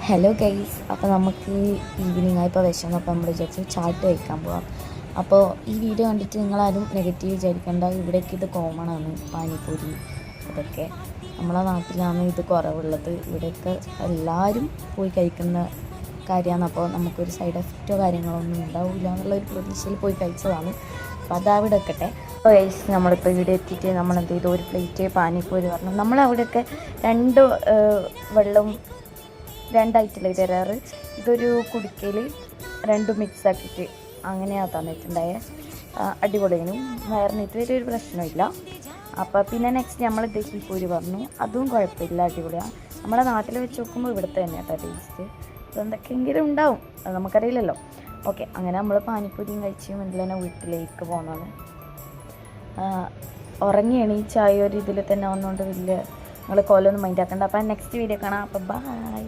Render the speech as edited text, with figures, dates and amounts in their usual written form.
Hello guys, അപ്പോൾ നമുക്ക് evening ആയപ്പോൾ വിശന്നു. അപ്പോൾ നമ്മൾ വിചാരിച്ചു ചാട്ട് കഴിക്കാൻ പോവാം. അപ്പോൾ ഈ വീഡിയോ കണ്ടിട്ട് നിങ്ങളാരും നെഗറ്റീവ് വിചാരിക്കേണ്ട. ഇവിടേക്ക് ഇത് കോമൺ ആണ്, പാനിപ്പൂരി അതൊക്കെ നമ്മളെ നാട്ടിലാണ് ഇത് കുറവുള്ളത്. ഇവിടെയൊക്കെ എല്ലാവരും പോയി കഴിക്കുന്ന കാര്യമാണ്. അപ്പോൾ നമുക്കൊരു സൈഡ് എഫക്റ്റോ കാര്യങ്ങളൊന്നും ഉണ്ടാവില്ല എന്നുള്ളൊരു പ്രതീക്ഷയിൽ പോയി കഴിച്ചതാണ്. അപ്പോൾ അതവിടെ വെക്കട്ടെ. അപ്പോൾ ഗൈസ്, നമ്മളിപ്പോൾ ഇവിടെ എത്തിയിട്ട് നമ്മളെന്ത് ചെയ്തു, ഒരു പ്ലേറ്റ് പാനിപ്പൂരി പറഞ്ഞു. നമ്മളവിടെയൊക്കെ വെള്ളം രണ്ടായിട്ടില്ല തരാറ്. ഇതൊരു കുടിക്കയിൽ രണ്ടും മിക്സ് ആക്കിയിട്ട് അങ്ങനെയാണ് തന്നിട്ടുണ്ടായേ. അടിപൊളിയാണ്, വയറിനിട്ട് ഒരു പ്രശ്നമില്ല. അപ്പോൾ പിന്നെ നെക്സ്റ്റ് നമ്മൾ ദഹിപ്പൂരി പറഞ്ഞു, അതും കുഴപ്പമില്ല, അടിപൊളിയാണ്. നമ്മളെ നാട്ടിൽ വെച്ച് നോക്കുമ്പോൾ ഇവിടുത്തെ തന്നെയാണ് കേട്ടോ ടേസ്റ്റ്. എന്തൊക്കെയെങ്കിലും ഉണ്ടാവും, അത് നമുക്കറിയില്ലല്ലോ. ഓക്കെ, അങ്ങനെ നമ്മൾ പാനിപ്പൂരിയും കഴിച്ച് തന്നെ വീട്ടിലേക്ക് പോകുന്നതാണ്. ഉറങ്ങി എണീച്ചായ ഒരു ഇതിൽ തന്നെ വന്നുകൊണ്ട് വലിയ നിങ്ങൾ കോലൊന്നും മൈൻഡ് ആക്കണ്ട. അപ്പം നെക്സ്റ്റ് വീഡിയോ കാണാം. അപ്പം ബൈ.